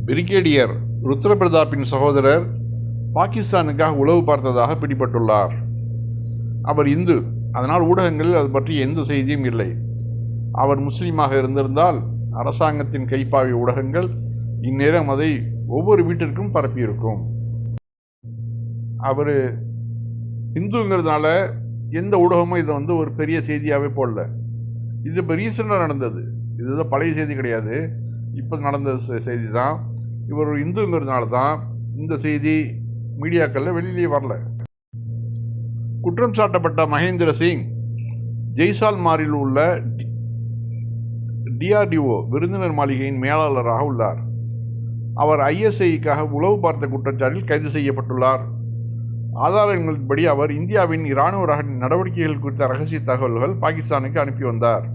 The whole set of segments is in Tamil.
பிரிகேடியர் ருத்ரபிரதாப்பின் சகோதரர் பாகிஸ்தானுக்காக உளவு பார்த்ததாக பிடிபட்டுள்ளார். அவர் இந்து, அதனால் ஊடகங்களில் அது பற்றி எந்த செய்தியும் இல்லை. அவர் முஸ்லீமாக இருந்திருந்தால் அரசாங்கத்தின் கைப்பாவி ஊடகங்கள் இந்நேரம் அதை ஒவ்வொரு வீட்டிற்கும் பரப்பியிருக்கும். அவர் இந்துங்கிறதுனால எந்த ஊடகமும் இதை ஒரு பெரிய செய்தியாகவே போடல. இது இப்போ ரீசெண்டாக நடந்தது, இதுதான் பழைய செய்தி கிடையாது, இப்போ நடந்த செய்தி தான். இவர் ஒரு இந்துங்கிறதுனால தான் இந்த செய்தி மீடியாக்களில் வெளியிலேயே வரல. குற்றம் சாட்டப்பட்ட மகேந்திர சிங் ஜெய்சால்மாரில் உள்ள DRDO விருந்தினர் மாளிகையின் மேலாளராக உள்ளார். அவர் ISIக்காக உளவு பார்த்த குற்றச்சாட்டில் கைது செய்யப்பட்டுள்ளார். ஆதாரங்களின்படி அவர் இந்தியாவின் இராணுவ நடவடிக்கைகள் குறித்த ரகசிய தகவல்கள் பாகிஸ்தானுக்கு அனுப்பி வந்தார்.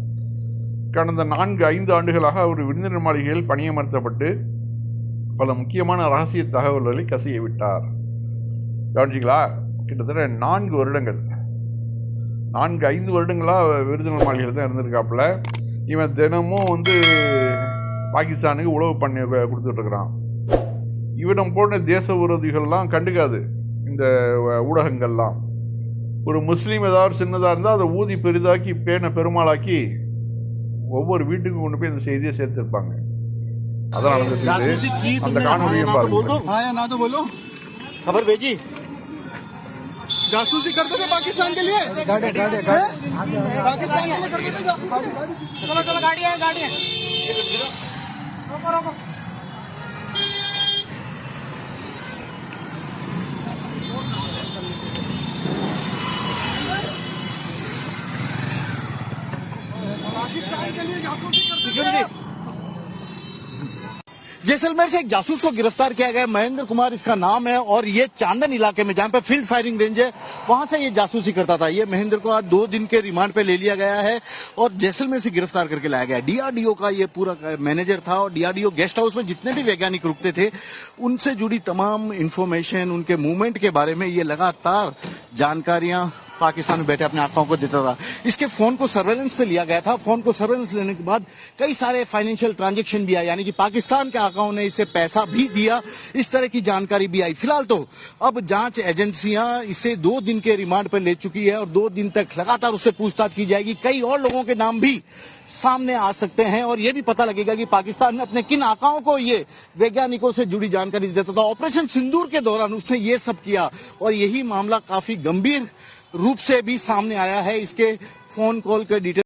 கடந்த 4-5 ஆண்டுகளாக அவர் விருந்தினர் மாளிகையில் பணியமர்த்தப்பட்டு பல முக்கியமான ரகசிய தகவல்களை கசிய விட்டார். கவனிச்சிங்களா? கிட்டத்தட்ட 4 வருடங்கள் 4-5 வருடங்களாக விருந்தினர் மாளிகையில் தான் இருந்திருக்காப்புல. இவன் தினமும் பாகிஸ்தானுக்கு உளவு பண்ணி கொடுத்துட்ருக்குறான். இவனம் போன்ற தேச விரோதிகள்லாம் கண்டுக்காது இந்த ஊடகங்கள்லாம். ஒரு முஸ்லீம் ஏதாவது சின்னதாக இருந்தால் அதை ஊதி பெரிதாக்கி பெருமாளாக்கி ஒவ்வொரு வீட்டுக்கும் கொண்டு போய் இந்த செய்தியை சேர்த்துருப்பாங்க. அதான் நடந்துட்டு அந்த காணொலியை பாருங்க. जासूसी करते थे पाकिस्तान के लिए, पाकिस्तान के लिए करते थे। चलो चलो गाड़ी है, गाड़ी है, रोको रोको। पाकिस्तान के लिए जासूसी करते थे। जैसलमेर से एक जासूस को गिरफ्तार किया गया। महेंद्र कुमार इसका नाम है और ये चांदन इलाके में जहां पे फील्ड फायरिंग रेंज है वहां से ये जासूसी करता था। ये महेंद्र को आज 2 दिन के रिमांड पे ले लिया गया है और जैसलमेर से गिरफ्तार करके लाया गया। DRDO का ये पूरा मैनेजर था और DRDO गेस्ट हाउस में जितने भी वैज्ञानिक रुकते थे उनसे जुड़ी तमाम इंफॉर्मेशन, उनके मूवमेंट के बारे में ये लगातार जानकारियां पाकिस्तान में बैठे अपने आकाओं को देता था। इसके फोन को सर्वेलेंस पे लिया गया था। फोन को सर्वेलेंस लेने के बाद कई सारे फाइनेंशियल ट्रांजैक्शन भी आए, यानी कि पाकिस्तान के आकाओं ने इसे पैसा भी दिया, इस तरह की जानकारी भी आई। फिलहाल तो अब जांच एजेंसियां इसे 2 दिन के रिमांड पर ले चुकी है और 2 दिन तक लगातार उससे पूछताछ की जाएगी। कई और लोगों के नाम भी सामने आ सकते हैं और ये भी पता लगेगा कि पाकिस्तान में अपने किन आकाओं को ये वैज्ञानिकों से जुड़ी जानकारी देता था। ऑपरेशन सिंदूर के दौरान उसने ये सब किया और यही मामला काफी गंभीर रूप से भी सामने आया है। इसके फोन कॉल के डिटेल